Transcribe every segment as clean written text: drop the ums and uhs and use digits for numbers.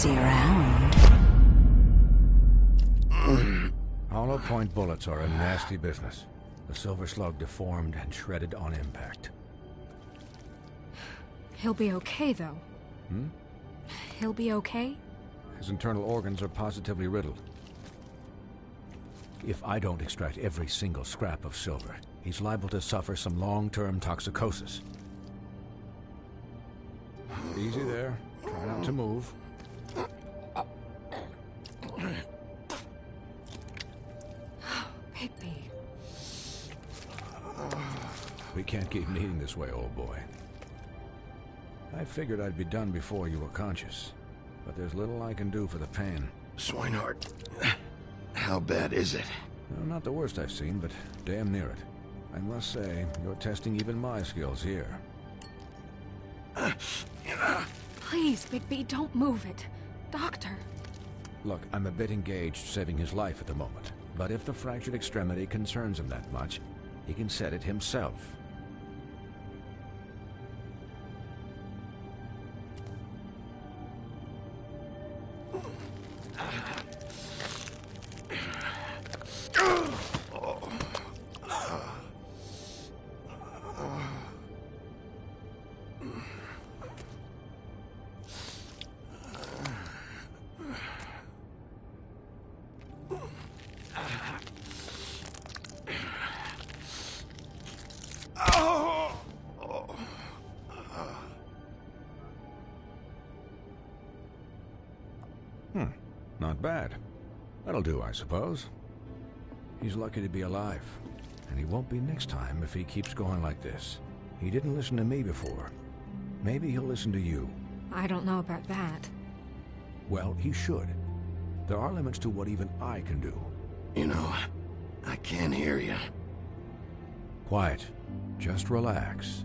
See you around. Hollow point bullets are a nasty business. The Silver Slug deformed and shredded on impact. He'll be okay, though. He'll be okay? His internal organs are positively riddled. If I don't extract every single scrap of silver, he's liable to suffer some long-term toxicosis. Easy there. Try not to move. Bigby. We can't keep meeting this way, old boy. I figured I'd be done before you were conscious, but there's little I can do for the pain. Swinehart, how bad is it? Well, not the worst I've seen, but damn near it. I must say, you're testing even my skills here. Please, Bigby, don't move it. Doctor. Look, I'm a bit engaged saving his life at the moment, but if the fractured extremity concerns him that much, he can set it himself. Not bad. That'll do, I suppose. He's lucky to be alive, and he won't be next time if he keeps going like this. He didn't listen to me before. Maybe he'll listen to you. I don't know about that. Well, he should. There are limits to what even I can do. You know, I can't hear you. Quiet. Just relax.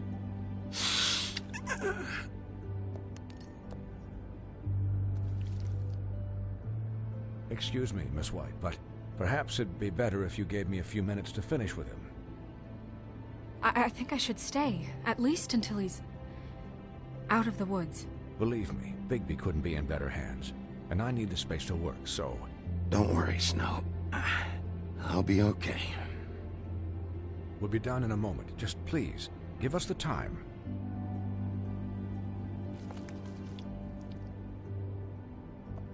Excuse me, Miss White, but perhaps it'd be better if you gave me a few minutes to finish with him. I think I should stay, at least until he's out of the woods. Believe me, Bigby couldn't be in better hands, and I need the space to work, so... Don't worry, Snow. I'll be okay. We'll be done in a moment. Just please, give us the time.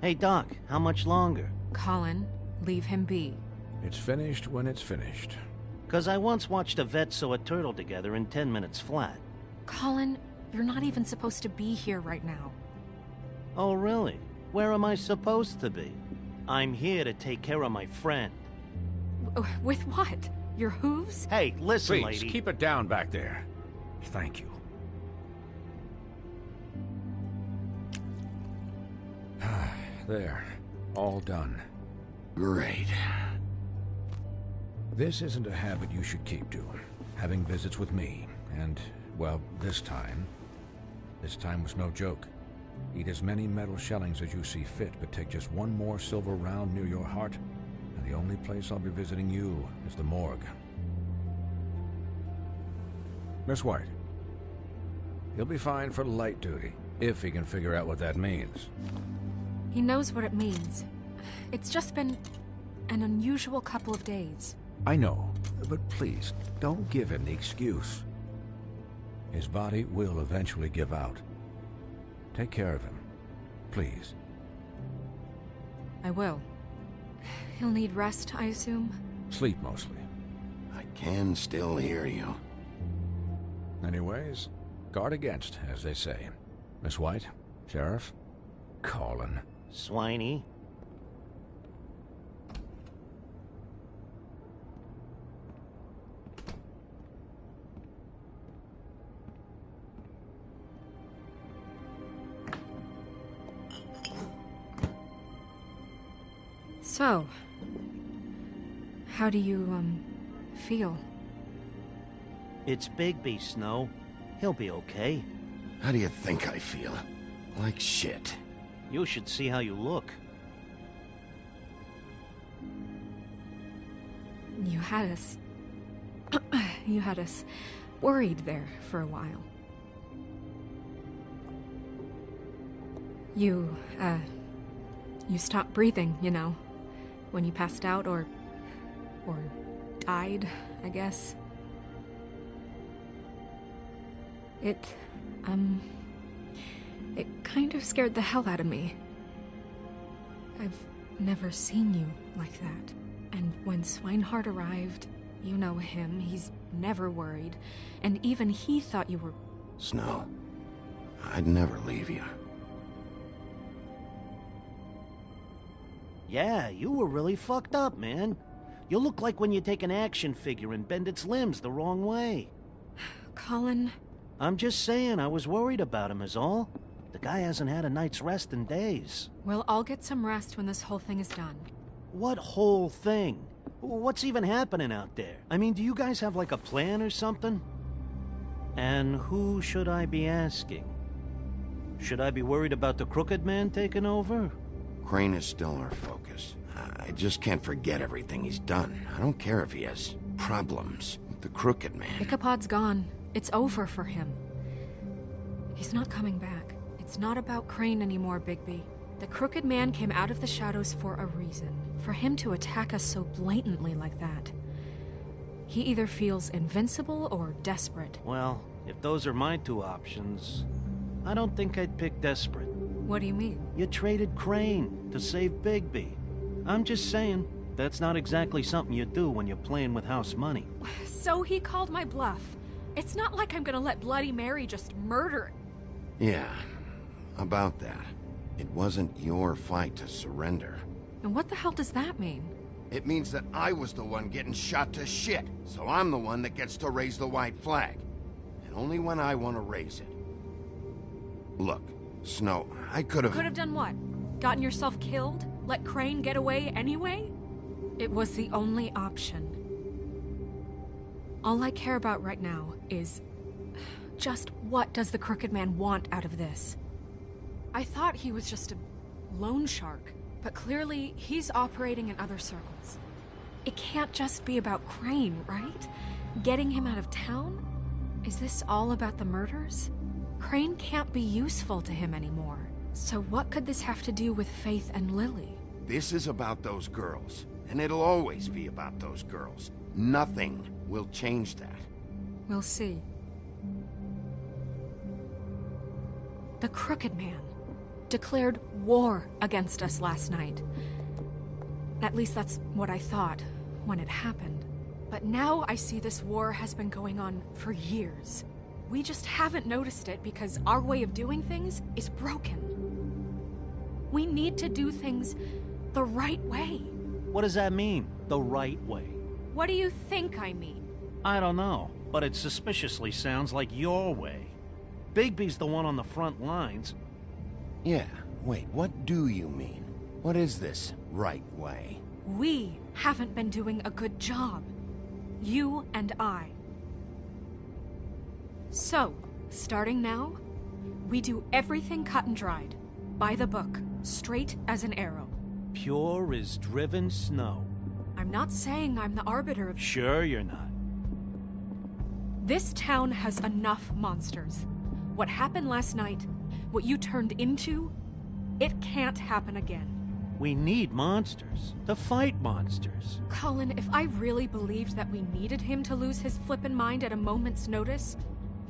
Hey, Doc, how much longer? Colin, leave him be. It's finished when it's finished. 'Cause I once watched a vet sew a turtle together in 10 minutes flat. Colin, you're not even supposed to be here right now. Oh, really? Where am I supposed to be? I'm here to take care of my friend. With what? Your hooves? Hey, listen, Please, lady. keep it down back there. Thank you. There. All done. Great. This isn't a habit you should keep to. Having visits with me. And, well, this time was no joke. Eat as many metal shellings as you see fit, but take just one more silver round near your heart, and the only place I'll be visiting you is the morgue. Miss White. He'll be fine for light duty, if he can figure out what that means. He knows what it means. It's just been an unusual couple of days. I know, but please, don't give him the excuse. His body will eventually give out. Take care of him, please. I will. He'll need rest, I assume? Sleep mostly. I can still hear you. Anyways, guard against, as they say. Miss White, Sheriff, Colin. Swiney. So, how do you, feel? It's Bigby, Snow. He'll be okay. How do you think I feel? Like shit. You should see how you look. You had us... you had us worried there for a while. You, You stopped breathing, you know, when you passed out or died, I guess. It kind of scared the hell out of me. I've never seen you like that. And when Swinehart arrived, you know him, he's never worried. And even he thought you were... Snow, I'd never leave you. Yeah, you were really fucked up, man. You look like when you take an action figure and bend its limbs the wrong way. Colin... I'm just saying, I was worried about him is all. The guy hasn't had a night's rest in days. We'll all get some rest when this whole thing is done. What whole thing? What's even happening out there? I mean, do you guys have like a plan or something? And who should I be asking? Should I be worried about the Crooked Man taking over? Crane is still our focus. I just can't forget everything he's done. I don't care if he has problems with the Crooked Man. Ichabod's gone. It's over for him. He's not coming back. It's not about Crane anymore, Bigby. The Crooked Man came out of the shadows for a reason. For him to attack us so blatantly like that. He either feels invincible or desperate. Well, if those are my two options, I don't think I'd pick desperate. What do you mean? You traded Crane to save Bigby. I'm just saying, that's not exactly something you do when you're playing with house money. So he called my bluff. It's not like I'm gonna let Bloody Mary just murder... Yeah, about that. It wasn't your fight to surrender. And what the hell does that mean? It means that I was the one getting shot to shit, so I'm the one that gets to raise the white flag. And only when I want to raise it. Look, Snow, I could have... Could have done what? Gotten yourself killed? Let Crane get away anyway? It was the only option. All I care about right now is... just what does the Crooked Man want out of this? I thought he was just a loan shark, but clearly he's operating in other circles. It can't just be about Crane, right? Getting him out of town? Is this all about the murders? Crane can't be useful to him anymore. So what could this have to do with Faith and Lily? This is about those girls, and it'll always be about those girls. Nothing will change that. We'll see. The Crooked Man declared war against us last night. At least that's what I thought when it happened. But now I see this war has been going on for years. We just haven't noticed it because our way of doing things is broken. We need to do things the right way. What does that mean, the right way? What do you think I mean? I don't know, but it suspiciously sounds like your way. Bigby's the one on the front lines. Yeah, wait, what do you mean? What is this right way? We haven't been doing a good job. You and I. So, starting now, we do everything cut and dried. By the book, straight as an arrow. Pure as driven snow. I'm not saying I'm the arbiter of... Sure you're not. This town has enough monsters. What happened last night, what you turned into, it can't happen again. We need monsters. To fight monsters. Colin, if I really believed that we needed him to lose his flippin' mind at a moment's notice,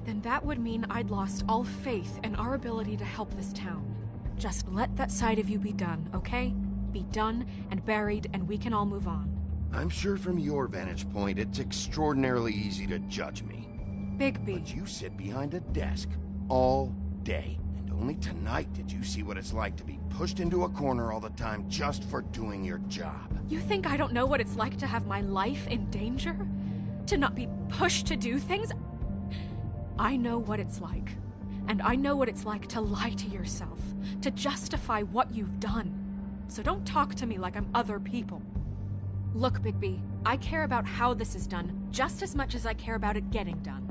then that would mean I'd lost all faith in our ability to help this town. Just let that side of you be done, okay? Be done and buried, and we can all move on. I'm sure from your vantage point, it's extraordinarily easy to judge me. Bigby. But you sit behind a desk all day, and only tonight did you see what it's like to be pushed into a corner all the time just for doing your job. You think I don't know what it's like to have my life in danger? To not be pushed to do things? I know what it's like. And I know what it's like to lie to yourself, to justify what you've done. So don't talk to me like I'm other people. Look, Bigby, I care about how this is done just as much as I care about it getting done.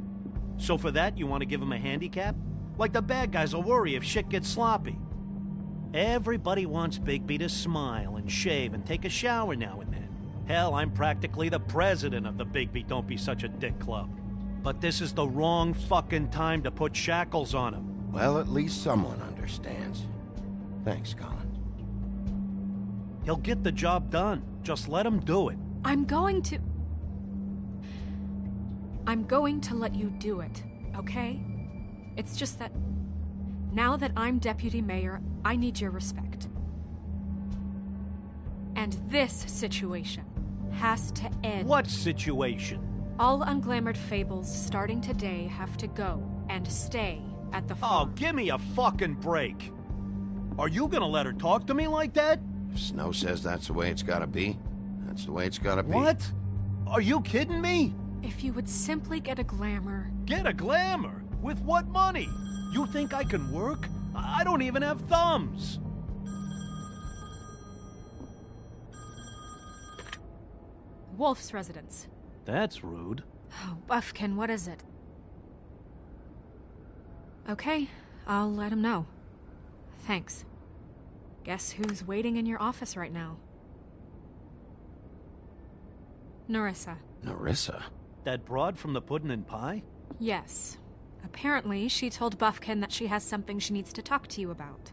So for that, you want to give him a handicap? Like the bad guys will worry if shit gets sloppy. Everybody wants Bigby to smile and shave and take a shower now and then. Hell, I'm practically the president of the Bigby Don't Be Such a Dick Club. But this is the wrong fucking time to put shackles on him. Well, at least someone understands. Thanks, Colin. He'll get the job done. Just let him do it. I'm going to let you do it, okay? It's just that now that I'm deputy mayor, I need your respect. And this situation has to end. What situation? All unglamored fables starting today have to go and stay at the farm. Oh, give me a fucking break. Are you gonna let her talk to me like that? If Snow says that's the way it's gotta be, that's the way it's gotta be. What? Are you kidding me? If you would simply get a glamour. Get a glamour? With what money? You think I can work? I don't even have thumbs. Wolf's residence. That's rude. Oh, Buffkin, what is it? Okay, I'll let him know. Thanks. Guess who's waiting in your office right now? Nerissa. Nerissa? That broad from the Puddin' and Pie? Yes. Apparently, she told Buffkin that she has something she needs to talk to you about.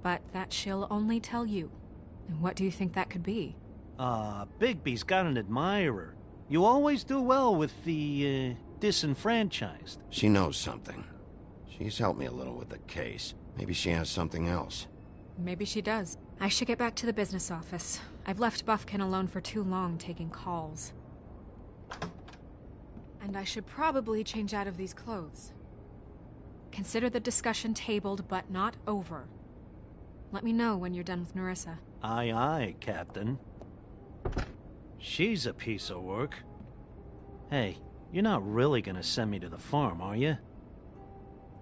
But that she'll only tell you. And what do you think that could be? Bigby's got an admirer. You always do well with the, disenfranchised. She knows something. She's helped me a little with the case. Maybe she has something else. Maybe she does. I should get back to the business office. I've left Buffkin alone for too long taking calls. And I should probably change out of these clothes. Consider the discussion tabled, but not over. Let me know when you're done with Nerissa. Aye, aye, Captain. She's a piece of work. Hey, you're not really gonna send me to the farm, are you?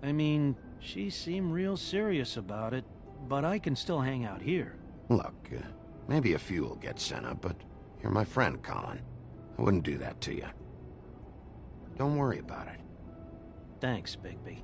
I mean, she seemed real serious about it, but I can still hang out here. Look, maybe a few will get sent up, but you're my friend, Colin. I wouldn't do that to you. Don't worry about it. Thanks, Bigby.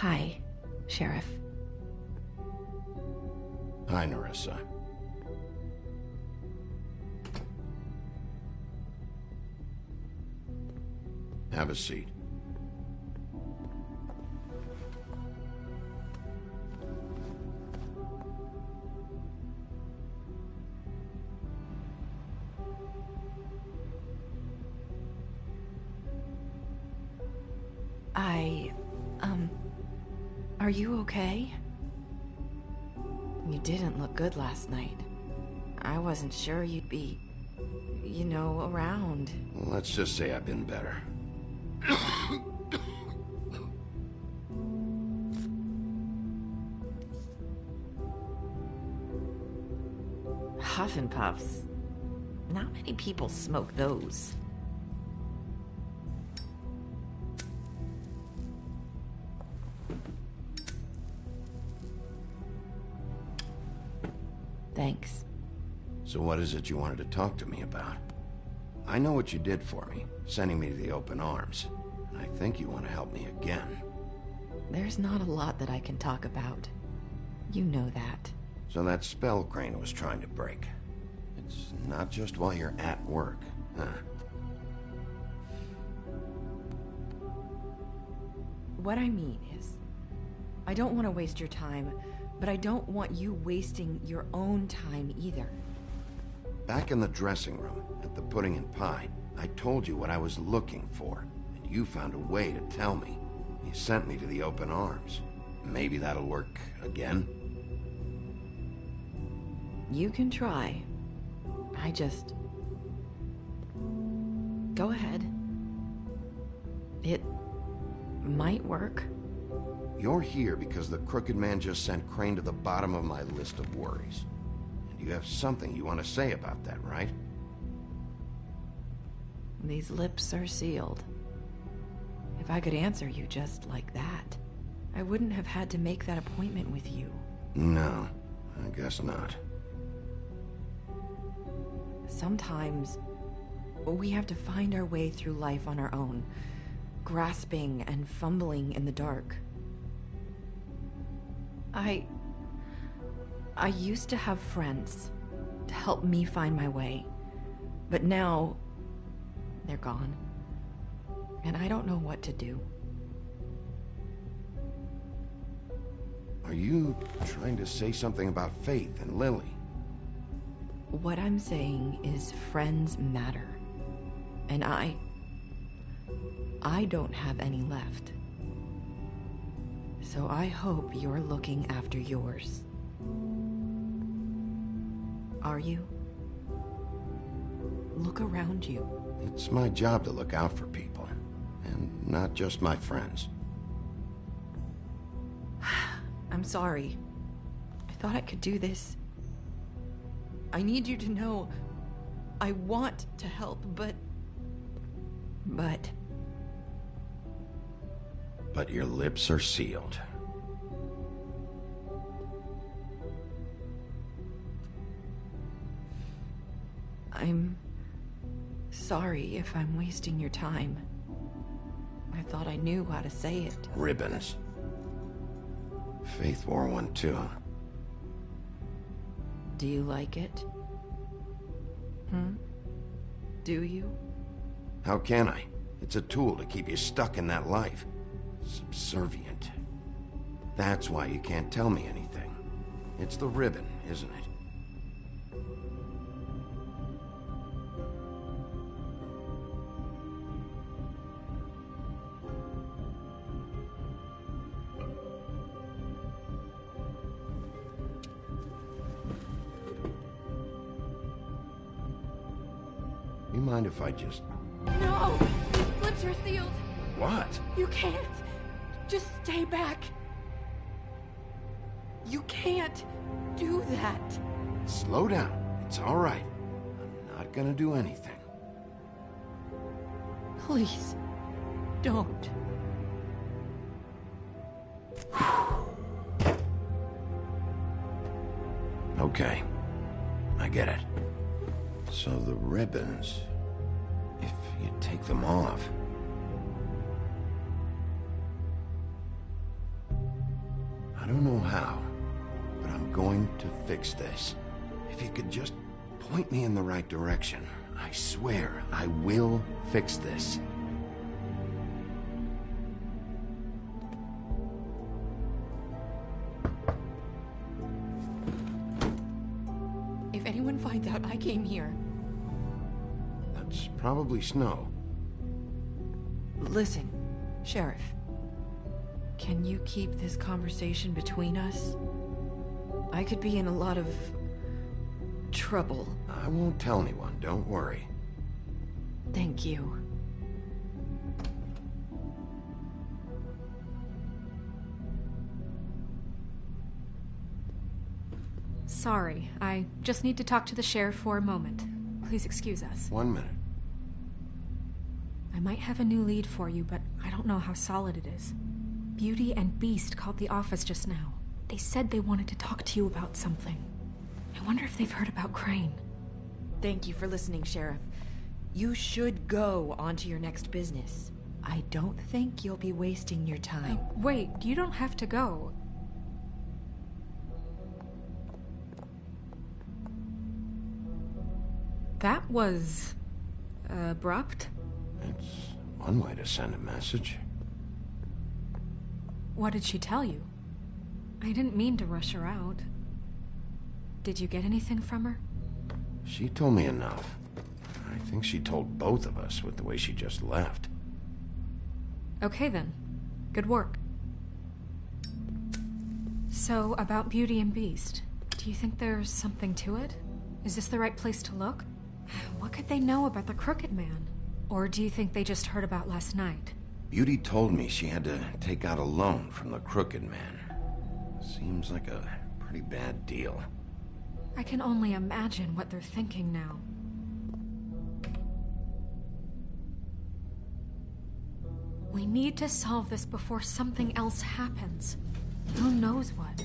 Hi, Sheriff. Hi, Nerissa. Have a seat. Are you okay? You didn't look good last night. I wasn't sure you'd be, you know, around. Well, let's just say I've been better. Huff and Puffs. Not many people smoke those. Thanks. So what is it you wanted to talk to me about? I know what you did for me, sending me to the open arms. And I think you want to help me again. There's not a lot that I can talk about. You know that. So that spell Crane was trying to break. It's not just while you're at work, huh? What I mean is, I don't want to waste your time, but I don't want you wasting your own time either. Back in the dressing room, at the Pudding and Pie, I told you what I was looking for, and you found a way to tell me. You sent me to the open arms. Maybe that'll work again? You can try. I just... Go ahead. It might work. You're here because the Crooked Man just sent Crane to the bottom of my list of worries. And you have something you want to say about that, right? These lips are sealed. If I could answer you just like that, I wouldn't have had to make that appointment with you. No, I guess not. Sometimes, we have to find our way through life on our own, grasping and fumbling in the dark. I used to have friends to help me find my way, but now they're gone, and I don't know what to do. Are you trying to say something about Faith and Lily? What I'm saying is friends matter, and I don't have any left. So I hope you're looking after yours. Are you? Look around you. It's my job to look out for people, and not just my friends. I'm sorry. I thought I could do this. I need you to know I want to help, but your lips are sealed. I'm sorry if I'm wasting your time. I thought I knew how to say it. Ribbons. Faith wore one too. Do you like it? Do you? How can I? It's a tool to keep you stuck in that life. Subservient. That's why you can't tell me anything. It's the ribbon, isn't it? You mind if I just... No! These lips are sealed! What? You can't! Just stay back! You can't do that! Slow down. It's all right. I'm not gonna do anything. Please, don't. Okay. I get it. So the ribbons, if you take them off... I don't know how, but I'm going to fix this. If you could just point me in the right direction, I swear I will fix this. If anyone finds out I came here... That's probably Snow. Listen, Sheriff. Can you keep this conversation between us? I could be in a lot of... trouble. I won't tell anyone, don't worry. Thank you. Sorry, I just need to talk to the sheriff for a moment. Please excuse us. 1 minute. I might have a new lead for you, but I don't know how solid it is. Beauty and Beast called the office just now. They said they wanted to talk to you about something. I wonder if they've heard about Crane. Thank you for listening, Sheriff. You should go on to your next business. I don't think you'll be wasting your time. Wait, you don't have to go. That was... abrupt. It's one way to send a message. What did she tell you? I didn't mean to rush her out. Did you get anything from her? She told me enough. I think she told both of us with the way she just left. Okay then. Good work. So, about Beauty and Beast, do you think there's something to it? Is this the right place to look? What could they know about the Crooked Man? Or do you think they just heard about last night? Beauty told me she had to take out a loan from the Crooked Man. Seems like a pretty bad deal. I can only imagine what they're thinking now. We need to solve this before something else happens. Who knows what?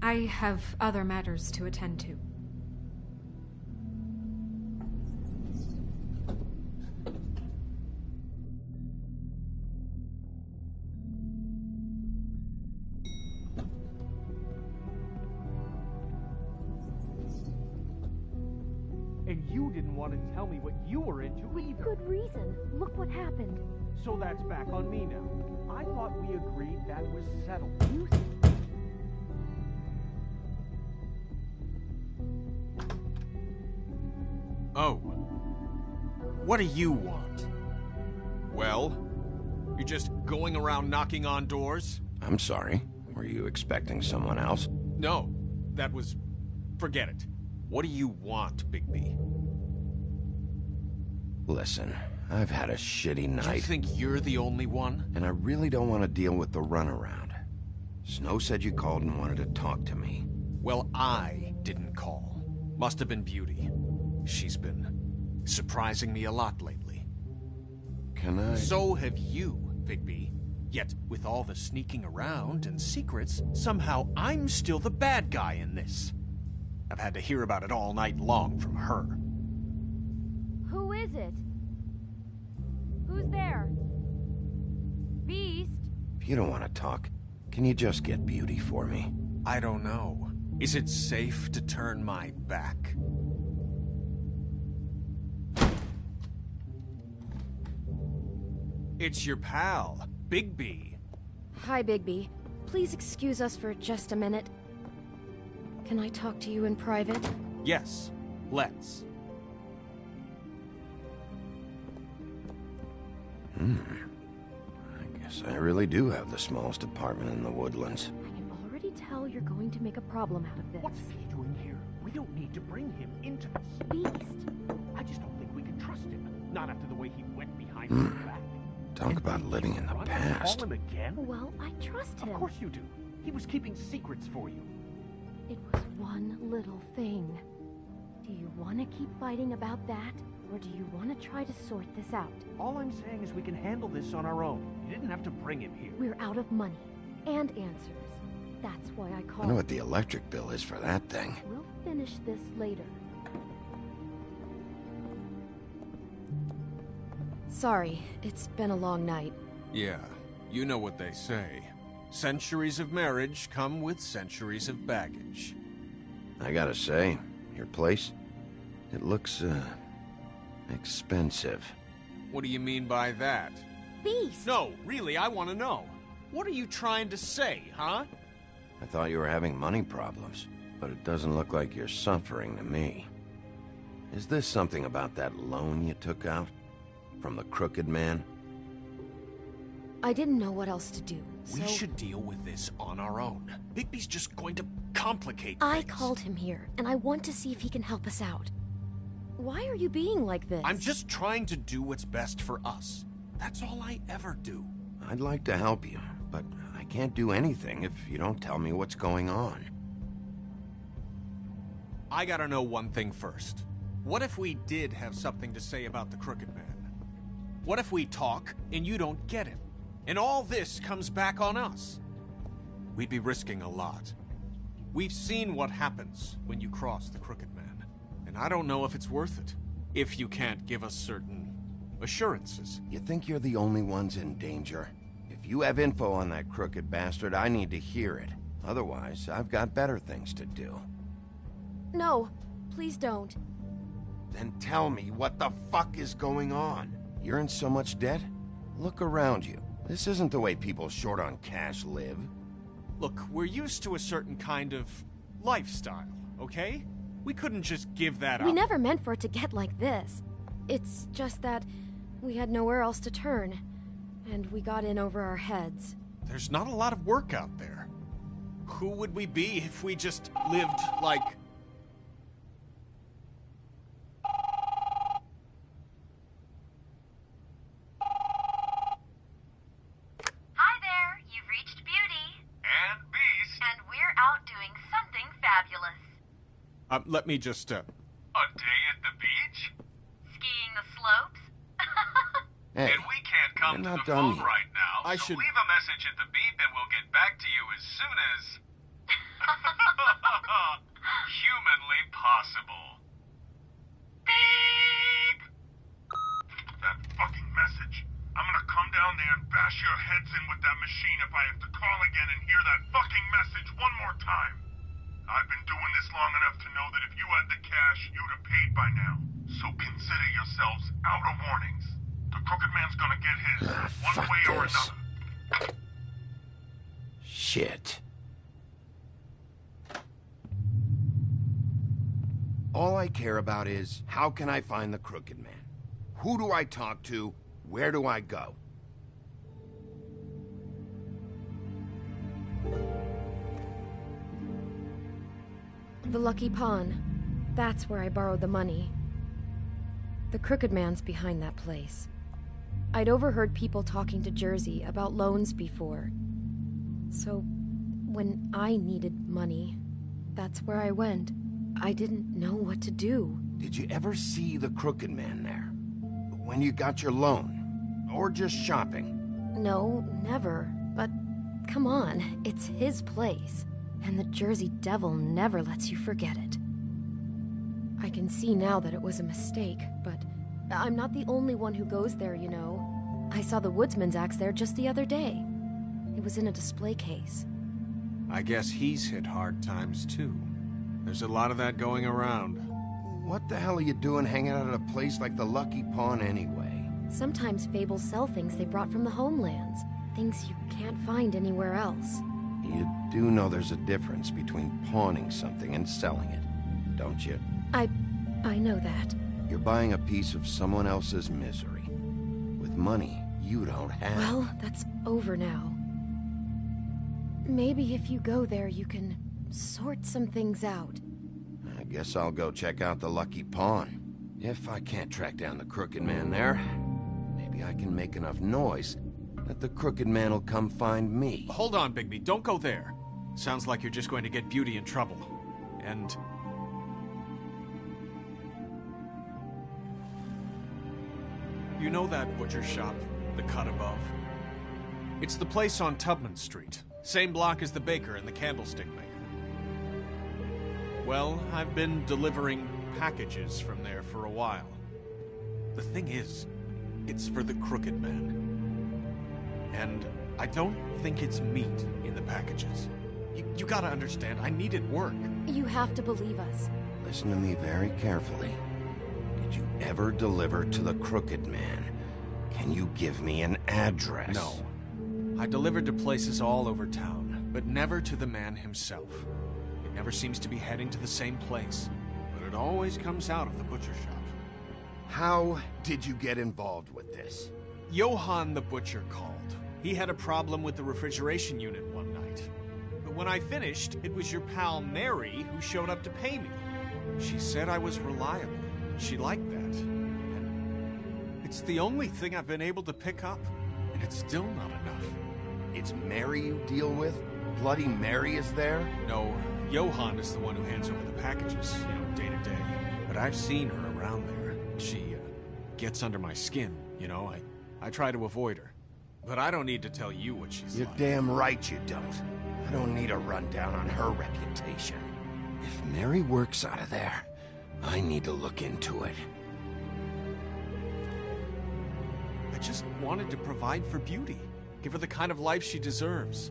I have other matters to attend to. And you didn't want to tell me what you were into either. Good reason. Look what happened. So that's back on me now. I thought we agreed that was settled. You... Oh. What do you want? Well, you're just going around knocking on doors? I'm sorry. Were you expecting someone else? No, that was... forget it. What do you want, Bigby? Listen, I've had a shitty night. You think you're the only one? And I really don't want to deal with the runaround. Snow said you called and wanted to talk to me. Well, I didn't call. Must have been Beauty. She's been surprising me a lot lately. Can I... So have you, Bigby. Yet, with all the sneaking around and secrets, somehow I'm still the bad guy in this. I've had to hear about it all night long from her. Who is it? Who's there? Beast? If you don't want to talk, can you just get Beauty for me? I don't know. Is it safe to turn my back? It's your pal, Bigby. Hi, Bigby. Please excuse us for just a minute. Can I talk to you in private? Yes, let's. I guess I really do have the smallest apartment in the Woodlands. I can already tell you're going to make a problem out of this. What's he doing here? We don't need to bring him into this. Beast? I just don't think we can trust him. Not after the way he went behind his back. Talk And about we living in the run and past. Call him again? Well, I trust him. Of course you do. He was keeping secrets for you. It was one little thing. Do you want to keep fighting about that? Or do you want to try to sort this out? All I'm saying is we can handle this on our own. You didn't have to bring him here. We're out of money. And answers. That's why I I called. know what the electric bill is for that thing. We'll finish this later. Sorry, it's been a long night. Yeah, you know what they say. Centuries of marriage come with centuries of baggage. I gotta say, your place, it looks, expensive. What do you mean by that? Beast! No, really, I want to know. What are you trying to say, huh? I thought you were having money problems, but it doesn't look like you're suffering to me. Is this something about that loan you took out? From the Crooked Man? I didn't know what else to do, so... We should deal with this on our own. Bigby's just going to complicate I things. called him here, and I want to see if he can help us out. Why are you being like this? I'm just trying to do what's best for us. That's all I ever do. I'd like to help you, but I can't do anything if you don't tell me what's going on. I gotta know one thing first. What if we did have something to say about the Crooked Man? What if we talk and you don't get it? And all this comes back on us? We'd be risking a lot. We've seen what happens when you cross the Crooked Man. And I don't know if it's worth it. If you can't give us certain assurances. You think you're the only ones in danger? If you have info on that crooked bastard, I need to hear it. Otherwise, I've got better things to do. No, please don't. Then tell me what the fuck is going on. You're in so much debt, Look around you. This isn't the way people short on cash live. Look, we're used to a certain kind of lifestyle, okay? We couldn't just give that up. We never meant for it to get like this. It's just that we had nowhere else to turn, and we got in over our heads. There's not a lot of work out there. Who would we be if we just lived like... Hi there, you've reached Beauty. And Beast. And we're out doing something fabulous. Let me just, A day at the beach? Skiing the slopes? Hey, And we can't come you're to not the done phone yet. right now, I so should- leave a message at the beep and we'll get back to you as soon as... humanly possible. Beep! That fucking message. I'm gonna come down there and bash your heads in with that machine if I have to call again and hear that fucking message one more time. I've been doing this long enough to know that if you had the cash, you'd have paid by now. So consider yourselves out of warnings. The Crooked Man's gonna get his, one fuck way or this. another. Shit. All I care about is, how can I find the Crooked Man? Who do I talk to? Where do I go? The Lucky Pawn. That's where I borrowed the money. The Crooked Man's behind that place. I'd overheard people talking to Jersey about loans before. So, when I needed money, that's where I went. I didn't know what to do. Did you ever see the Crooked Man there? When you got your loan? Or just shopping? No, never. But come on, it's his place. And the Jersey Devil never lets you forget it. I can see now that it was a mistake, but I'm not the only one who goes there, you know. I saw the Woodsman's axe there just the other day. It was in a display case. I guess he's hit hard times too. There's a lot of that going around. What the hell are you doing hanging out at a place like the Lucky Pawn anyway? Sometimes fables sell things they brought from the homelands. Things you can't find anywhere else. You do know there's a difference between pawning something and selling it, don't you? I know that. You're buying a piece of someone else's misery. With money you don't have. Well, that's over now. Maybe if you go there, you can sort some things out. I guess I'll go check out the Lucky Pawn. If I can't track down the Crooked Man there, maybe I can make enough noise that the Crooked Man will come find me. Hold on, Bigby, don't go there. Sounds like you're just going to get Beauty in trouble. And... you know that butcher shop, the cut above? It's the place on Tubman Street. Same block as the baker and the candlestick maker. Well, I've been delivering packages from there for a while. The thing is, it's for the Crooked Man. And I don't think it's meat in the packages. You gotta understand, I needed work. You have to believe us. Listen to me very carefully. Did you ever deliver to the Crooked Man? Can you give me an address? No. I delivered to places all over town, but never to the man himself. It never seems to be heading to the same place, but it always comes out of the butcher shop. How did you get involved with this? Johann the butcher called. He had a problem with the refrigeration unit one night. But when I finished, it was your pal Mary who showed up to pay me. She said I was reliable. She liked that. And it's the only thing I've been able to pick up, and it's still not enough. It's Mary you deal with? Bloody Mary is there? No, Johann is the one who hands over the packages, day to day. But I've seen her around there. She gets under my skin, I try to avoid her. But I don't need to tell you what she's You're like. damn right you don't. I don't need a rundown on her reputation. If Mary works out of there, I need to look into it. I just wanted to provide for Beauty. Give her the kind of life she deserves.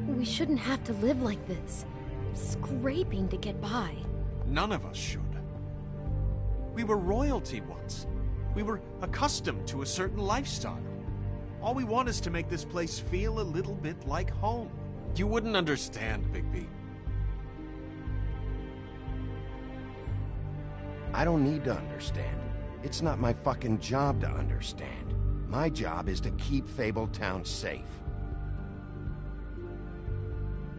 We shouldn't have to live like this. Scraping to get by. None of us should. We were royalty once. We were accustomed to a certain lifestyle. All we want is to make this place feel a little bit like home. You wouldn't understand, Bigby. I don't need to understand. It's not my fucking job to understand. My job is to keep Fabletown safe.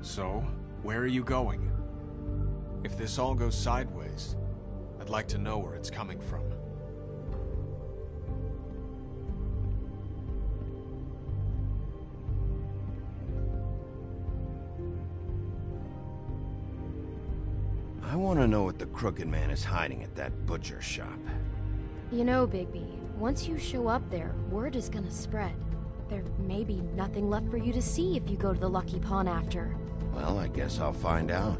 So, where are you going? If this all goes sideways, I'd like to know where it's coming from. I want to know what the Crooked Man is hiding at that butcher shop. You know, Bigby, once you show up there, word is gonna spread. There may be nothing left for you to see if you go to the Lucky Pawn after. Well, I guess I'll find out.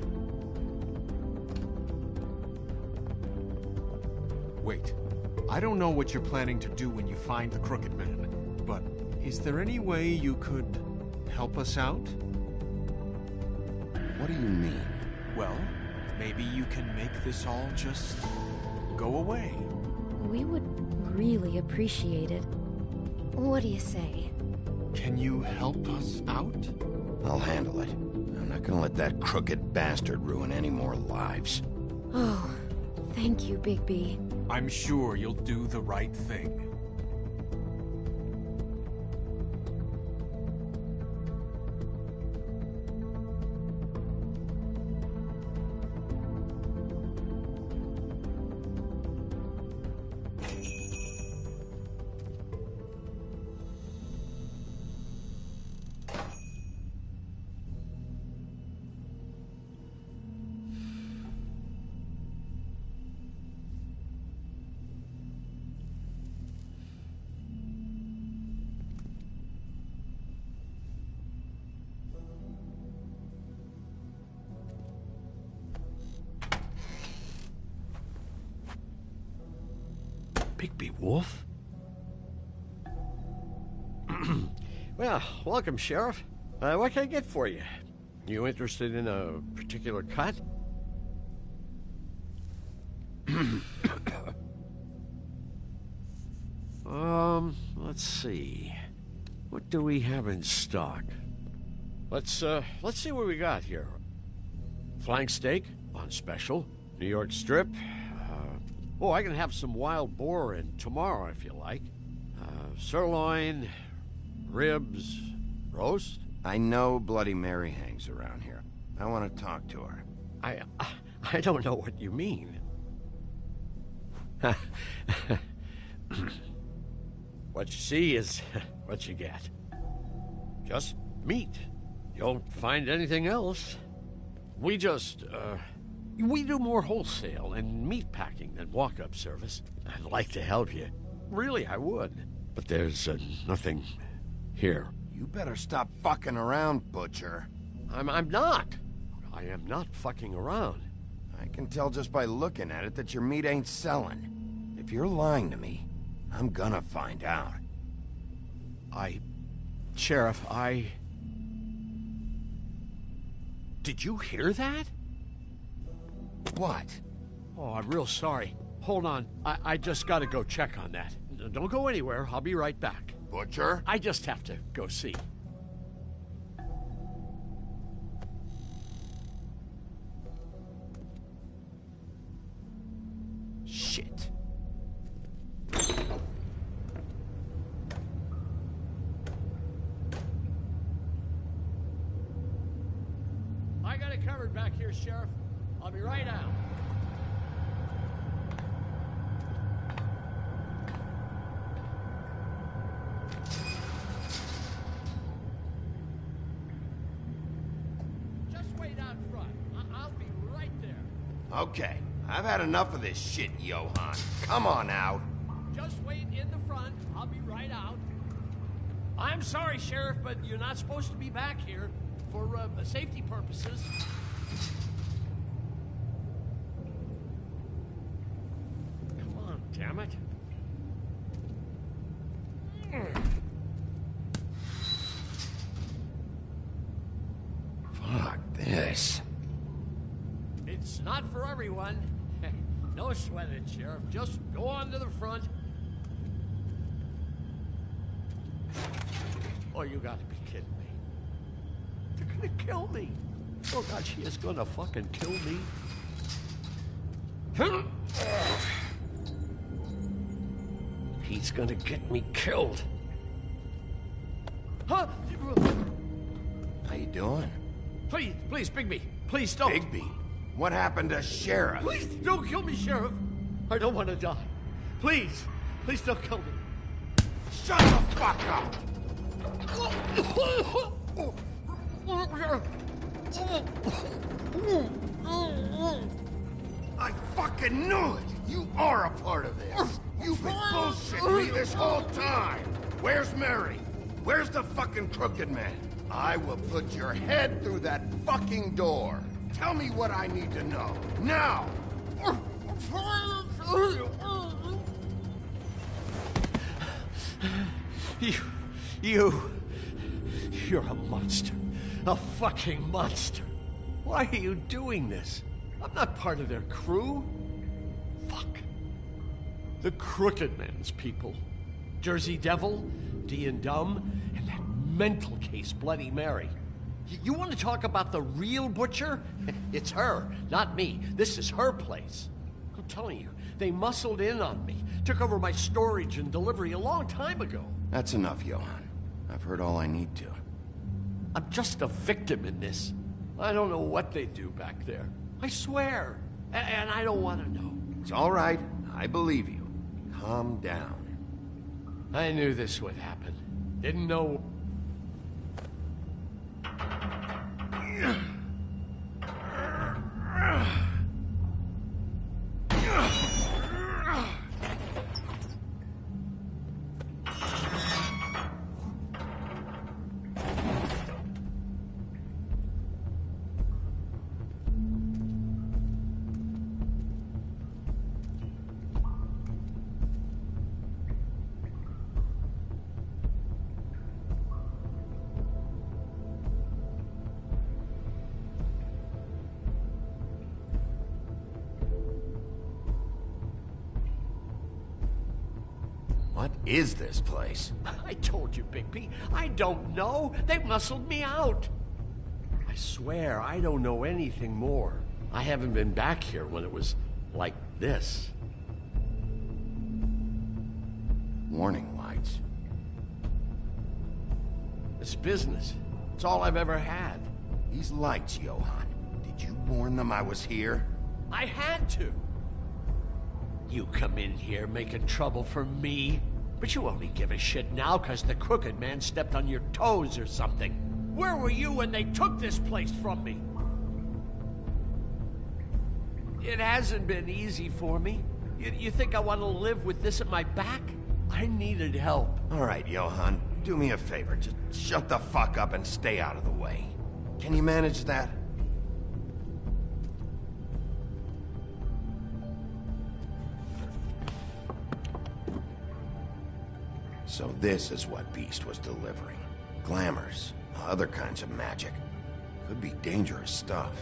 Wait, I don't know what you're planning to do when you find the Crooked Man, but is there any way you could help us out? What do you mean? Well, maybe you can make this all just go away. We would really appreciate it. What do you say? Can you help us out? I'll handle it. I'm not gonna let that crooked bastard ruin any more lives. Oh, thank you, Bigby. I'm sure you'll do the right thing. Bigby Wolf? Well, welcome, Sheriff. What can I get for you? You interested in a particular cut? Let's see. What do we have in stock? Let's see what we got here. Flank steak on special. New York strip. Oh, I can have some wild boar in tomorrow if you like. Sirloin, ribs, roast. I know Bloody Mary hangs around here. I want to talk to her. I don't know what you mean. What you see is what you get. Just meat. You don't find anything else. We do more wholesale and meat packing than walk-up service. I'd like to help you. Really, I would. But there's nothing here. You better stop fucking around, Butcher. I'm not. I am not fucking around. I can tell just by looking at it that your meat ain't selling. If you're lying to me, I'm gonna find out. Sheriff, Did you hear that? What? Oh, I'm real sorry. Hold on. I just gotta go check on that. Don't go anywhere. I'll be right back. Butcher? I just have to go see. Shit. I got it covered back here, Sheriff. I'll be right out. Just wait out front. I'll be right there. Okay, I've had enough of this shit, Johan. Come on out. Just wait in the front. I'll be right out. I'm sorry, Sheriff, but you're not supposed to be back here for safety purposes. Come on, damn it. Fuck this. It's not for everyone. No sweat it, Sheriff. Just go on to the front. Oh, you gotta be kidding me. They're gonna kill me. Oh, God, she is gonna fucking kill me. He's gonna get me killed. Huh? How you doing? Please, please, Bigby. Please don't. Bigby? What happened to Sheriff? Please don't kill me, Sheriff. I don't want to die. Please, please don't kill me. Shut the fuck up! I fucking knew it! You are a part of this! You've been bullshitting me this whole time! Where's Mary? Where's the fucking Crooked Man? I will put your head through that fucking door! Tell me what I need to know, now! You're a monster. A fucking monster. Why are you doing this? I'm not part of their crew. Fuck. The Crooked Man's people. Jersey Devil, D and Dumb, and that mental case, Bloody Mary. You want to talk about the real butcher? It's her, not me. This is her place. I'm telling you, they muscled in on me, took over my storage and delivery a long time ago. That's enough, Johan. I've heard all I need to. I'm just a victim in this. I don't know what they do back there. I swear. And I don't want to know. It's all right. I believe you. Calm down. I knew this would happen. Didn't know... What is this place? I told you, Bigby. I don't know. They muscled me out. I swear, I don't know anything more. I haven't been back here when it was like this. Warning lights. It's business. It's all I've ever had. These lights, Johan. Did you warn them I was here? I had to. You come in here making trouble for me, but you only give a shit now because the Crooked Man stepped on your toes or something. Where were you when they took this place from me? It hasn't been easy for me. You think I want to live with this at my back? I needed help. All right, Johan, do me a favor. Just shut the fuck up and stay out of the way. Can you manage that? So this is what Beast was delivering. Glamours, other kinds of magic. Could be dangerous stuff.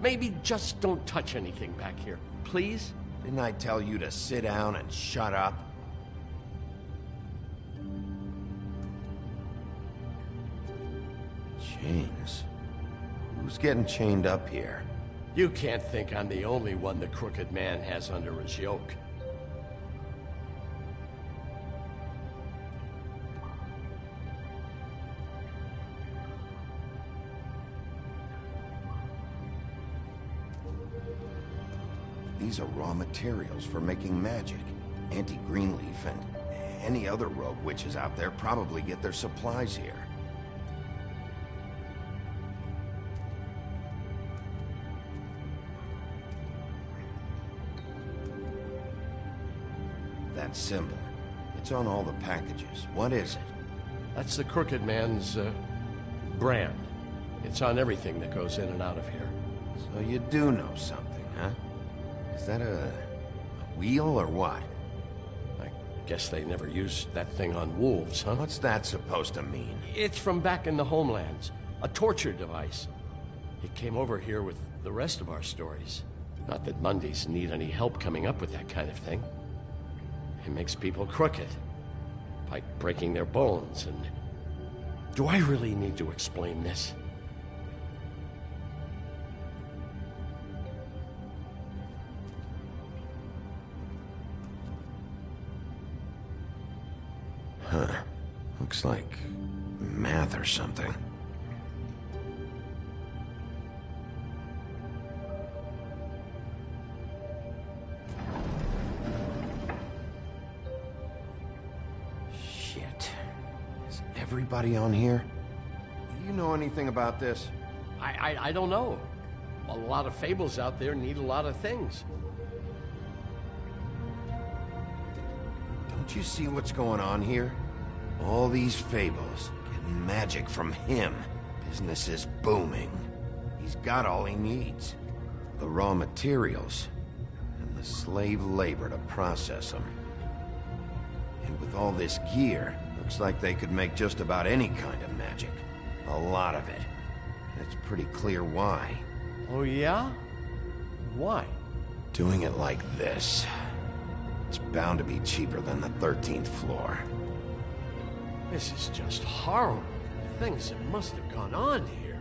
Maybe just don't touch anything back here, please? Didn't I tell you to sit down and shut up? Chains? Who's getting chained up here? You can't think I'm the only one the Crooked Man has under his yoke. These are raw materials for making magic. Auntie Greenleaf and any other rogue witches out there probably get their supplies here. That symbol. It's on all the packages. What is it? That's the Crooked Man's, brand. It's on everything that goes in and out of here. So you do know something, huh? Is that a wheel or what? I guess they never used that thing on wolves, huh? What's that supposed to mean? It's from back in the homelands. A torture device. It came over here with the rest of our stories. Not that Mondays need any help coming up with that kind of thing. It makes people crooked. By breaking their bones and... Do I really need to explain this? Huh. Looks like math or something. Shit. Is everybody on here? Do you know anything about this? I don't know. A lot of fables out there need a lot of things. Don't you see what's going on here? All these fables getting magic from him. Business is booming. He's got all he needs. The raw materials and the slave labor to process them. And with all this gear, looks like they could make just about any kind of magic. A lot of it. It's pretty clear why. Oh yeah? Why? Doing it like this. It's bound to be cheaper than the 13th floor. This is just horrible. Things that must have gone on here.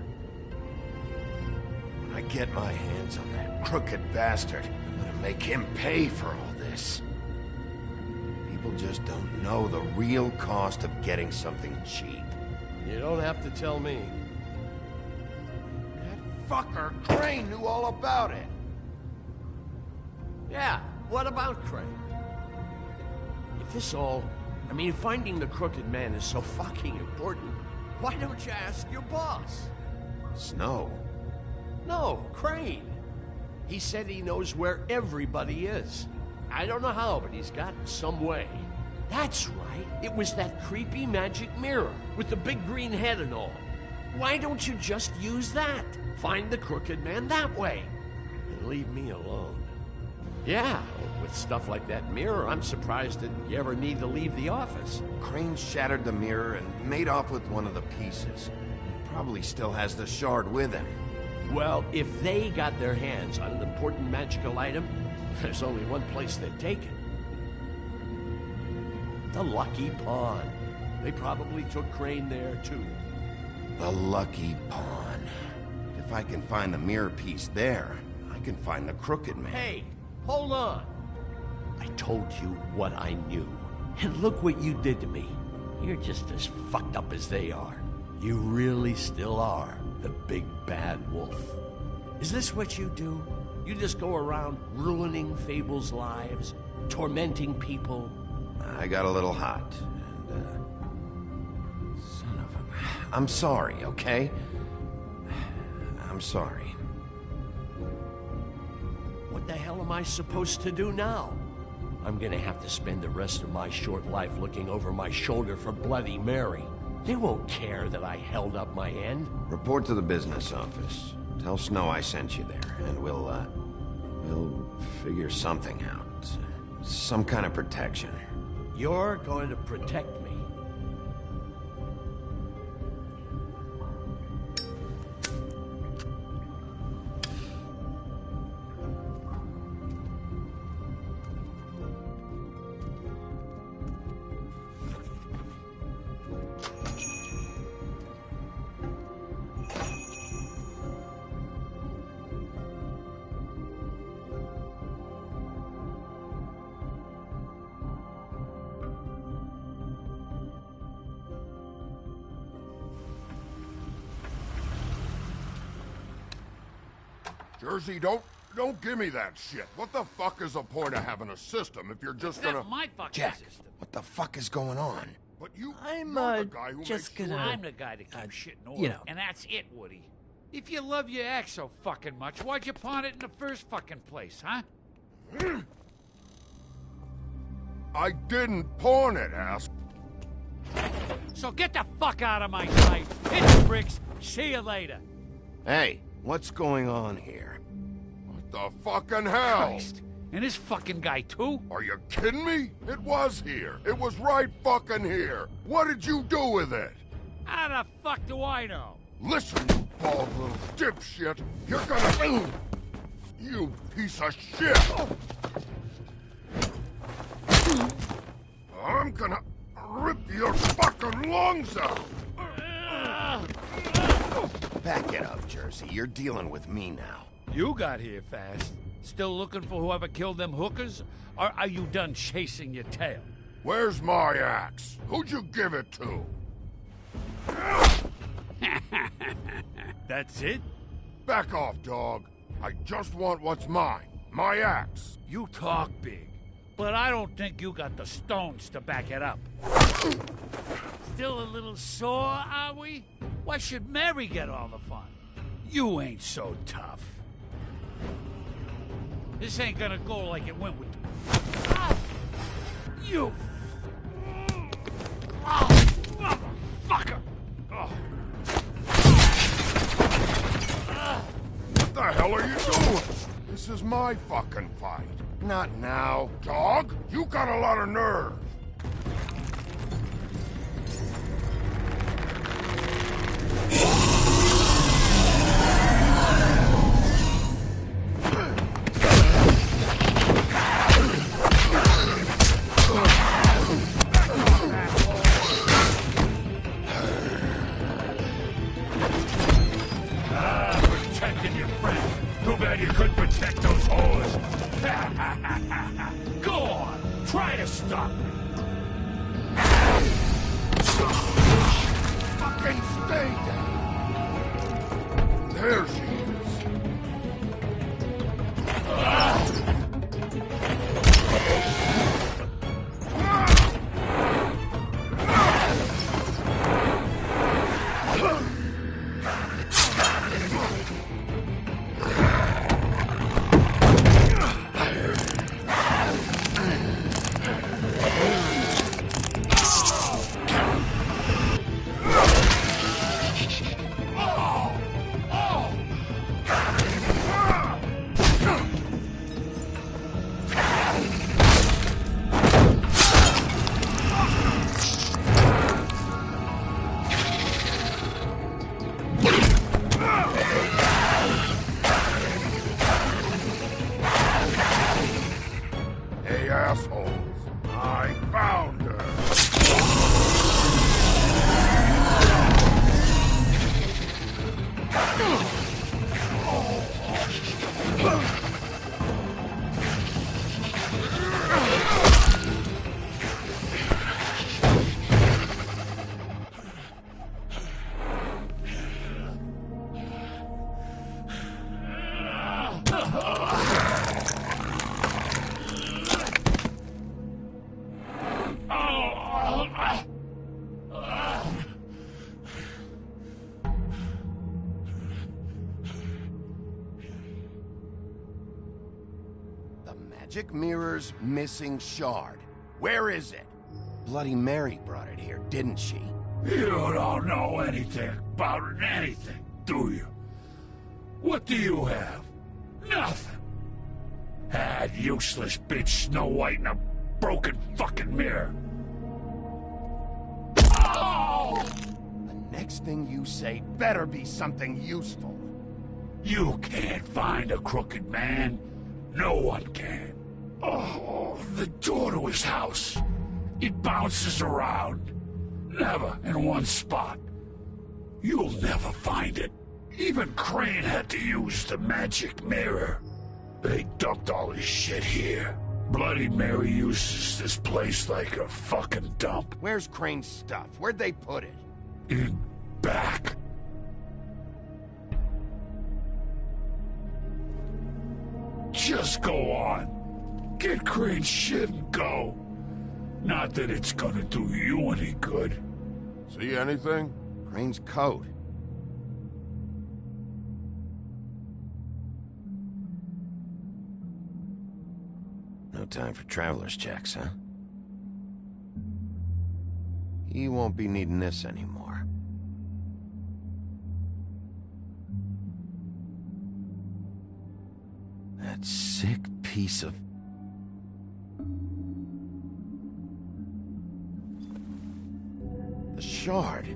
When I get my hands on that crooked bastard, I'm gonna make him pay for all this. People just don't know the real cost of getting something cheap. You don't have to tell me. That fucker Crane knew all about it. Yeah, what about Crane? If this all... I mean, finding the Crooked Man is so fucking important, why don't you ask your boss? Snow? No, Crane. He said he knows where everybody is. I don't know how, but he's got some way. That's right. It was that creepy magic mirror with the big green head and all. Why don't you just use that? Find the Crooked Man that way. And leave me alone. Yeah, with stuff like that mirror, I'm surprised that you ever need to leave the office. Crane shattered the mirror and made off with one of the pieces. He probably still has the shard with him. Well, if they got their hands on an important magical item, there's only one place they'd take it. The Lucky Pawn. They probably took Crane there, too. The Lucky Pawn. If I can find the mirror piece there, I can find the Crooked Man. Hey, hold on. I told you what I knew. And look what you did to me. You're just as fucked up as they are. You really still are the big bad wolf. Is this what you do? You just go around ruining Fable's lives, tormenting people? I got a little hot, and, son of a... I'm sorry, okay? I'm sorry. What the hell am I supposed to do now? I'm gonna have to spend the rest of my short life looking over my shoulder for Bloody Mary. They won't care that I held up my end. Report to the business office. Tell Snow I sent you there, and we'll figure something out. Some kind of protection. You're going to protect me. Jersey, don't give me that shit. What the fuck is the point of having a system if you're just gonna... That's my fucking Jack, system. what the fuck is going on? But you... I'm, you're the guy who just makes gonna... sure- I'm the guy that keeps shit in order. you know. And that's it, Woody. If you love your ex so fucking much, why'd you pawn it in the first fucking place, huh? I didn't pawn it, ass. So get the fuck out of my sight. Hit the bricks. See you later. Hey, what's going on here? What the fucking hell? Christ. And this fucking guy, too? Are you kidding me? It was here. It was right fucking here. What did you do with it? How the fuck do I know? Listen, you bald little dipshit. You're gonna... You piece of shit. I'm gonna rip your fucking lungs out. Back it up, Jersey. You're dealing with me now. You got here fast. Still looking for whoever killed them hookers? Or are you done chasing your tail? Where's my axe? Who'd you give it to? That's it? Back off, dog. I just want what's mine. My axe. You talk big, but I don't think you got the stones to back it up. Still a little sore, are we? Why should Mary get all the fun? You ain't so tough. This ain't gonna go like it went with... You... motherfucker! What the hell are you doing? This is my fucking fight. Not now. Dog, you got a lot of nerve. Protecting your friend. Too bad you couldn't protect those whores. Go on, try to stop me. Fucking stay down. There she is. Hey, assholes. I found her. The Magic Mirror's missing shard. Where is it? Bloody Mary brought it here, didn't she? You don't know anything about anything, do you? What do you have? Nothing. That useless bitch Snow White in a broken fucking mirror. Oh! The next thing you say better be something useful. You can't find a crooked man. No one can. Oh, the door to his house. It bounces around. Never in one spot. You'll never find it. Even Crane had to use the magic mirror. They dumped all his shit here. Bloody Mary uses this place like a fucking dump. Where's Crane's stuff? Where'd they put it? In back. Just go on. Get Crane's shit and go. Not that it's gonna do you any good. See anything? Crane's coat. No time for traveler's checks, huh? He won't be needing this anymore. That sick piece of... The shard.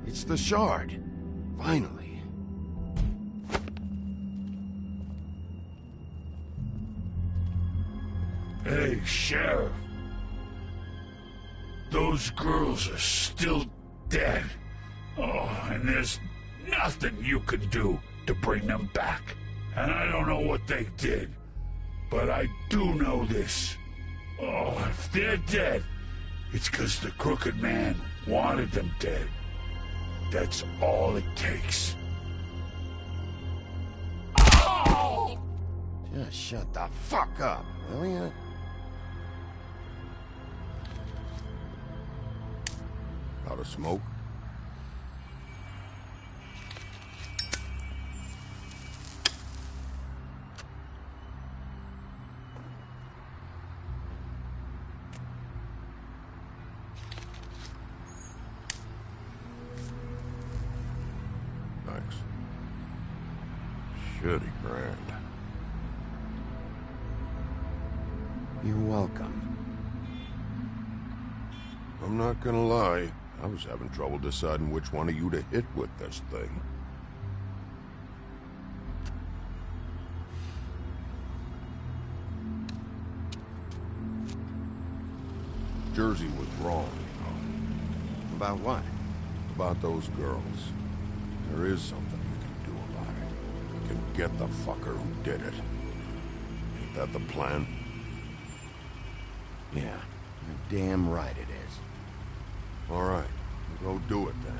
It's the shard. Finally. Hey, Sheriff. Those girls are still dead. Oh, and there's Nothing you could do to bring them back. And I don't know what they did, but I do know this. Oh, if they're dead, it's because the Crooked Man wanted them dead. That's all it takes. Oh! Just shut the fuck up, will ya? Out of smoke? Thanks. Shitty brand. You're welcome. I'm not gonna lie. I was having trouble deciding which one of you to hit with this thing. Jersey was wrong, you know. About what? About those girls. There is something you can do about it. You can get the fucker who did it. Ain't that the plan? Yeah, you're damn right it is. All right, go do it then.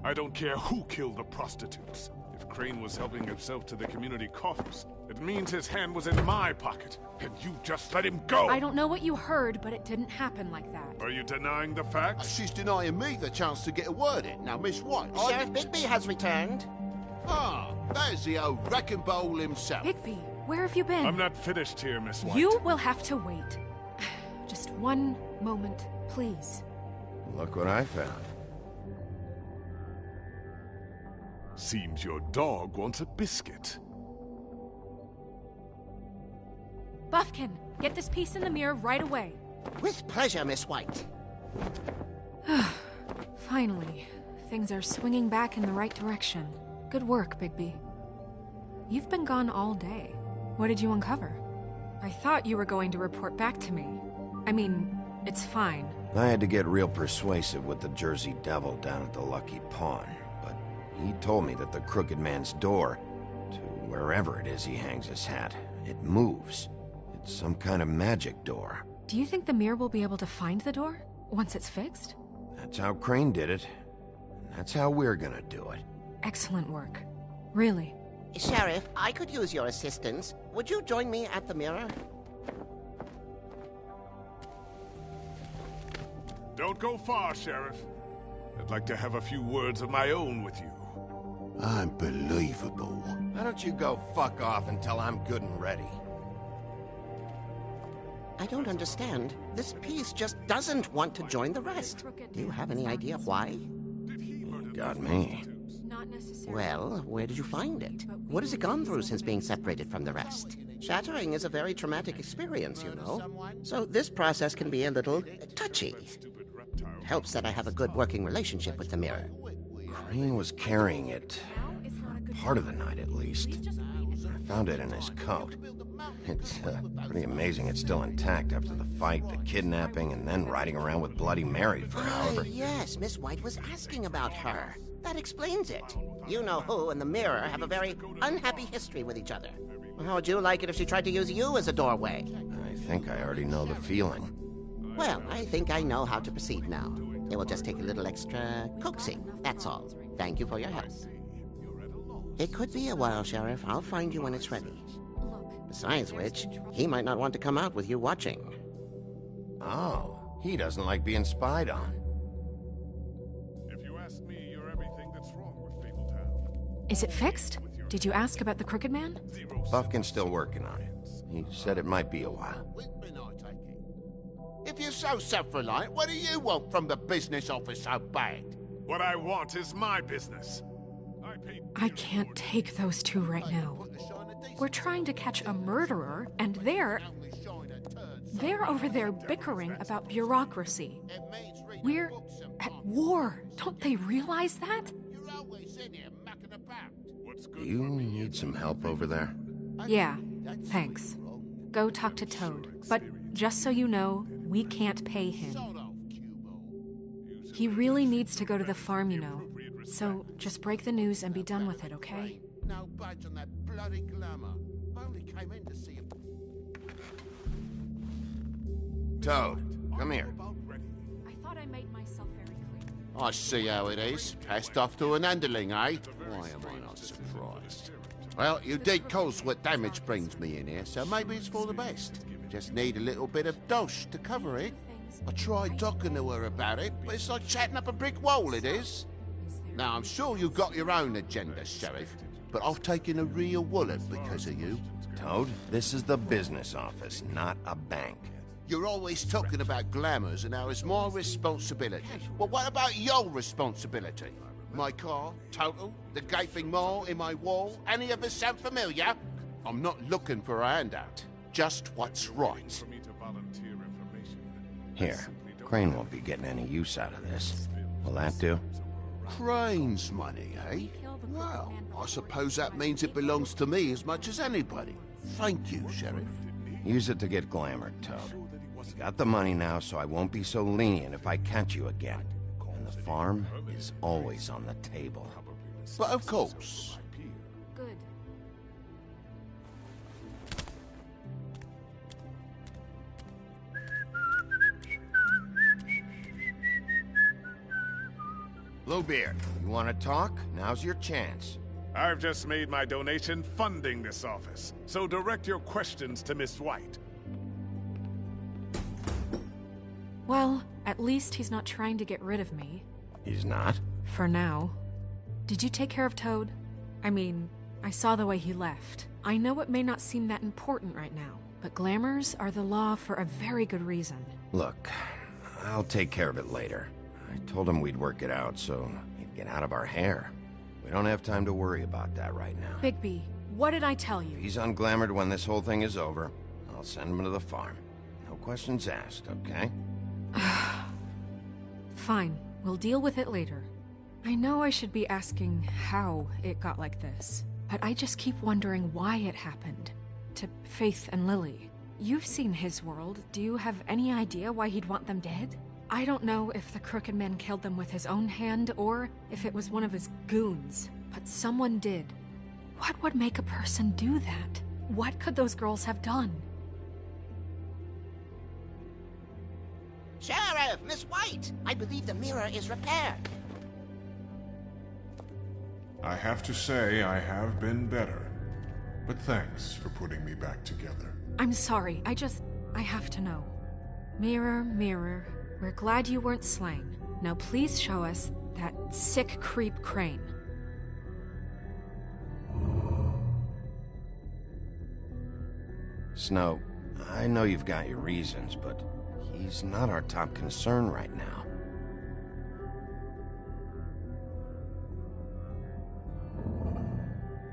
I don't care who killed the prostitutes. If Crane was helping himself to the community coffers, it means his hand was in my pocket, and you just let him go! I don't know what you heard, but it didn't happen like that. Are you denying the facts? She's denying me the chance to get a word in. Now, Miss White... Sheriff Bigby has returned. Ah, there's the old wrecking bowl himself. Bigby, where have you been? I'm not finished here, Miss White. You will have to wait. Just one moment, please. Look what I found. Seems your dog wants a biscuit. Buffkin, get this piece in the mirror right away. With pleasure, Miss White. Finally, things are swinging back in the right direction. Good work, Bigby. You've been gone all day. What did you uncover? I thought you were going to report back to me. I mean, it's fine. I had to get real persuasive with the Jersey Devil down at the Lucky Pawn, but he told me that the Crooked Man's door, to wherever it is he hangs his hat, it moves. It's some kind of magic door. Do you think the mirror will be able to find the door once it's fixed? That's how Crane did it. And that's how we're gonna do it. Excellent work. Really. Sheriff, I could use your assistance. Would you join me at the mirror? Don't go far, Sheriff. I'd like to have a few words of my own with you. Unbelievable. Why don't you go fuck off until I'm good and ready? I don't understand. This piece just doesn't want to join the rest. Do you have any idea why? You got me. Well, where did you find it? What has it gone through since being separated from the rest? Shattering is a very traumatic experience, you know. So this process can be a little touchy. It helps that I have a good working relationship with the mirror. Crane was carrying it. Part of the night, at least. I found it in his coat. It's pretty amazing it's still intact after the fight, the kidnapping, and then riding around with Bloody Mary for however... Yes, Miss White was asking about her. That explains it. You know who and the mirror have a very unhappy history with each other. How would you like it if she tried to use you as a doorway? I think I already know the feeling. Well, I think I know how to proceed now. It will just take a little extra coaxing, that's all. Thank you for your help. It could be a while, Sheriff. I'll find you when it's ready. Besides which, he might not want to come out with you watching. Oh, he doesn't like being spied on. If you ask me, you're everything that's wrong with Fabletown. Is it fixed? Did you ask about the Crooked Man? Buffkin's still working on it. He said it might be a while. If you're so self-reliant, what do you want from the business office so bad? What I want is my business. I can't take those two right now. We're trying to catch a murderer, and they're over there bickering about bureaucracy. We're at war. Don't they realize that? You need some help over there? Yeah, thanks. Go talk to Toad. But just so you know, we can't pay him. He really needs to go to the farm, you know. So just break the news and be done with it, okay? No budge on that bloody glamour. Only came in to see Toad, come here. I thought I made myself very clear. I see how it is. Passed off to an underling, eh? Why am I not surprised? Well, you did cause what damage brings me in here, so maybe it's for the best. Just need a little bit of dosh to cover it. I tried talking to her about it, but it's like chatting up a brick wall, it is. Now, I'm sure you've got your own agenda, Sheriff, but I've taken a real wallet because of you. Toad, this is the business office, not a bank. You're always talking about glamours and how it's my responsibility. Well, what about your responsibility? My car, total, the gaping maw in my wall, any of us sound familiar? I'm not looking for a handout, just what's right. Here, Crane won't be getting any use out of this. Will that do? Crane's money, eh? Well, I suppose that means it belongs to me as much as anybody. Thank you, Sheriff. Use it to get glamored, Toad. You got the money now, so I won't be so lenient if I catch you again. And the farm is always on the table. But of course. Good. Bluebeard, you want to talk? Now's your chance. I've just made my donation funding this office, so direct your questions to Miss White. Well, at least he's not trying to get rid of me. He's not? For now. Did you take care of Toad? I mean, I saw the way he left. I know it may not seem that important right now, but glamours are the law for a very good reason. Look, I'll take care of it later. I told him we'd work it out, so he'd get out of our hair. We don't have time to worry about that right now. Bigby, what did I tell you? He's unglamored when this whole thing is over. I'll send him to the farm. No questions asked, okay? Fine, we'll deal with it later. I know I should be asking how it got like this, but I just keep wondering why it happened. To Faith and Lily. You've seen his world. Do you have any idea why he'd want them dead? I don't know if the Crooked Man killed them with his own hand or if it was one of his goons, but someone did. What would make a person do that? What could those girls have done? Sheriff, Miss White! I believe the mirror is repaired. I have to say I have been better. But thanks for putting me back together. I'm sorry, I have to know. Mirror, mirror, we're glad you weren't slain. Now please show us that sick creep Crane. Snow, I know you've got your reasons, but he's not our top concern right now.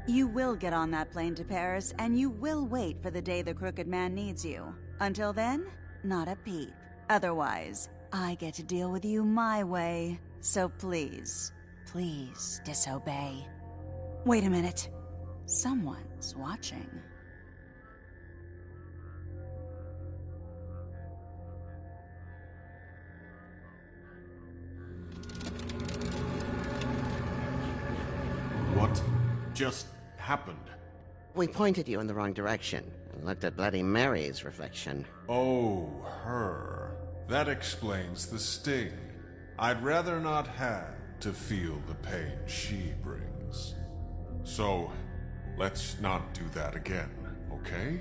You will get on that plane to Paris, and you will wait for the day the Crooked Man needs you. Until then, not a peep. Otherwise, I get to deal with you my way. So please, please disobey. Wait a minute. Someone's watching. What just happened? We pointed you in the wrong direction and looked at Bloody Mary's reflection. Oh, her. That explains the sting. I'd rather not have to feel the pain she brings. So, let's not do that again, okay?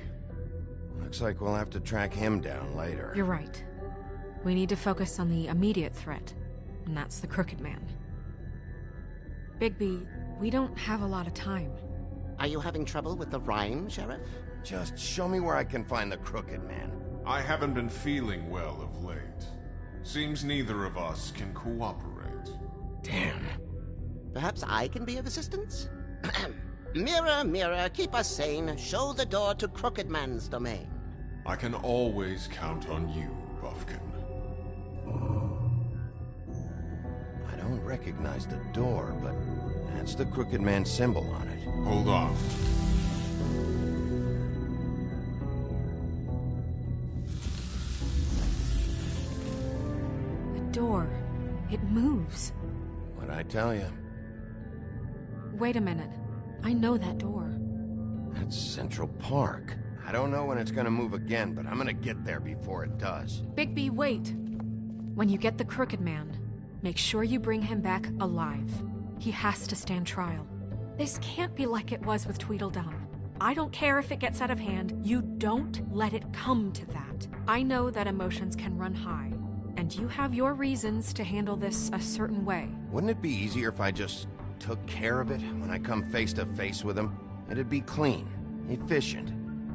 Looks like we'll have to track him down later. You're right. We need to focus on the immediate threat, and that's the Crooked Man. Bigby, we don't have a lot of time. Are you having trouble with the rhyme, Sheriff? Just show me where I can find the Crooked Man. I haven't been feeling well of late. Seems neither of us can cooperate. Damn. Perhaps I can be of assistance? Mirror, mirror, keep us sane. Show the door to Crooked Man's domain. I can always count on you, Buffkin. I don't recognize the door, but that's the Crooked Man symbol on it. Hold on. The door. It moves. What'd I tell you? Wait a minute. I know that door. That's Central Park. I don't know when it's gonna move again, but I'm gonna get there before it does. Bigby, wait. When you get the Crooked Man, make sure you bring him back alive. He has to stand trial. This can't be like it was with Tweedledum. I don't care if it gets out of hand. You don't let it come to that. I know that emotions can run high, and you have your reasons to handle this a certain way. Wouldn't it be easier if I just took care of it when I come face to face with him? It'd be clean, efficient.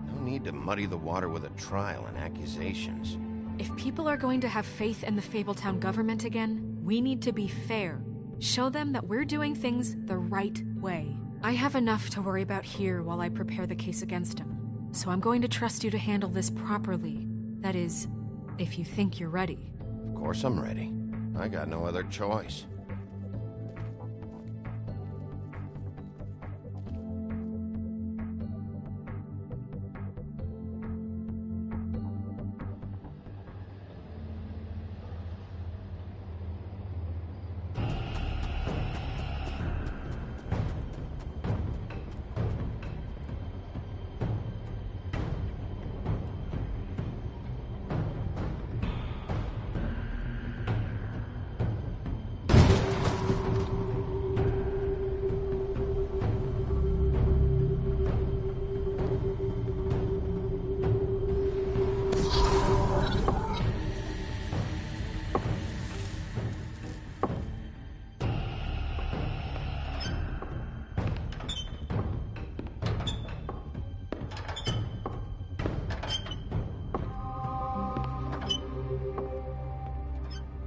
No need to muddy the water with a trial and accusations. If people are going to have faith in the Fabletown government again, we need to be fair. Show them that we're doing things the right way. I have enough to worry about here while I prepare the case against him. So I'm going to trust you to handle this properly. That is, if you think you're ready. Of course I'm ready. I got no other choice.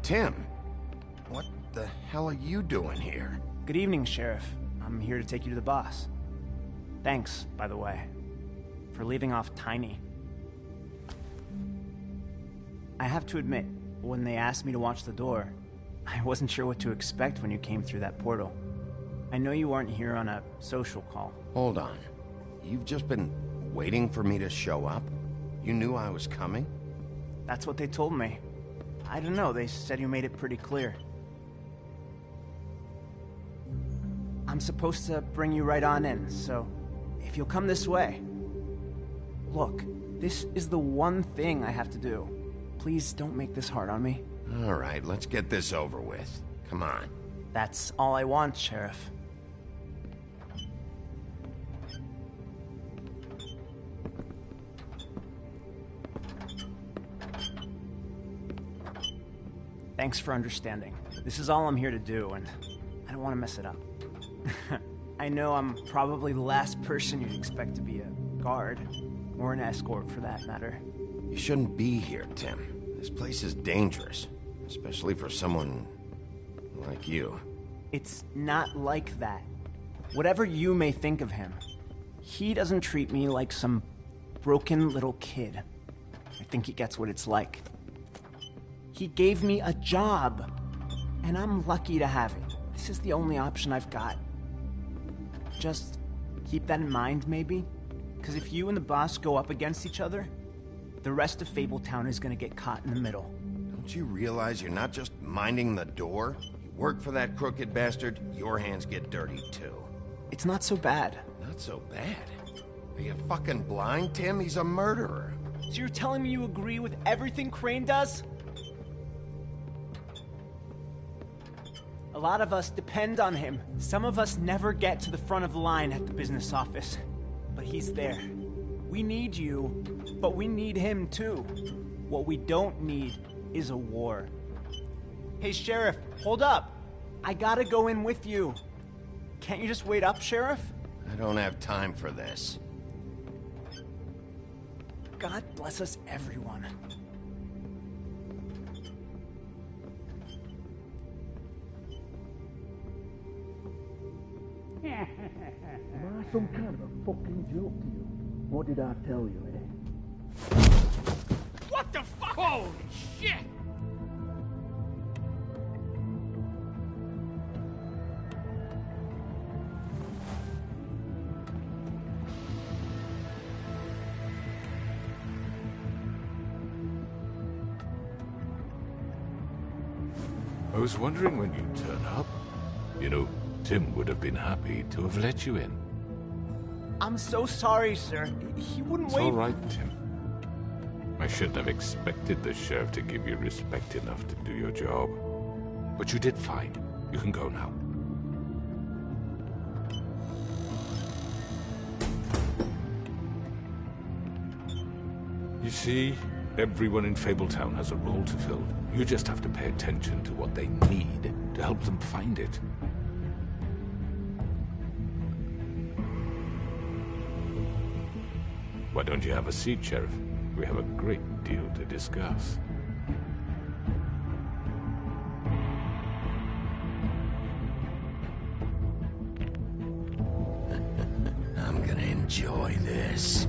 Tim, what the hell are you doing here? Good evening, Sheriff. I'm here to take you to the boss. Thanks, by the way, for leaving off Tiny. I have to admit, when they asked me to watch the door, I wasn't sure what to expect when you came through that portal. I know you aren't here on a social call. Hold on. You've just been waiting for me to show up? You knew I was coming? That's what they told me. I don't know, they said you made it pretty clear. I'm supposed to bring you right on in, so if you'll come this way. Look, this is the one thing I have to do. Please don't make this hard on me. All right, let's get this over with. Come on. That's all I want, Sheriff. Thanks for understanding. This is all I'm here to do, and I don't want to mess it up. I know I'm probably the last person you'd expect to be a guard, or an escort for that matter. You shouldn't be here, Tim. This place is dangerous, especially for someone like you. It's not like that. Whatever you may think of him, he doesn't treat me like some broken little kid. I think he gets what it's like. He gave me a job, and I'm lucky to have it. This is the only option I've got. Just keep that in mind, maybe? Because if you and the boss go up against each other, the rest of Fabletown is gonna get caught in the middle. Don't you realize you're not just minding the door? You work for that crooked bastard, your hands get dirty too. It's not so bad. Not so bad? Are you fucking blind, Tim? He's a murderer. So you're telling me you agree with everything Crane does? A lot of us depend on him. Some of us never get to the front of the line at the business office. But he's there. We need you, but we need him too. What we don't need is a war. Hey, Sheriff, hold up. I gotta go in with you. Can't you just wait up, Sheriff? I don't have time for this. God bless us, everyone. Am I some kind of a fucking joke to you? What did I tell you, eh? What the fuck? Holy shit! I was wondering when you'd turn up. You know, Tim would have been happy to have let you in. I'm so sorry, sir. He wouldn't It's wait. all right, Tim. I shouldn't have expected the sheriff to give you respect enough to do your job. But you did fine. You can go now. You see, everyone in Fabletown has a role to fill. You just have to pay attention to what they need to help them find it. Why don't you have a seat, Sheriff? We have a great deal to discuss. I'm gonna enjoy this.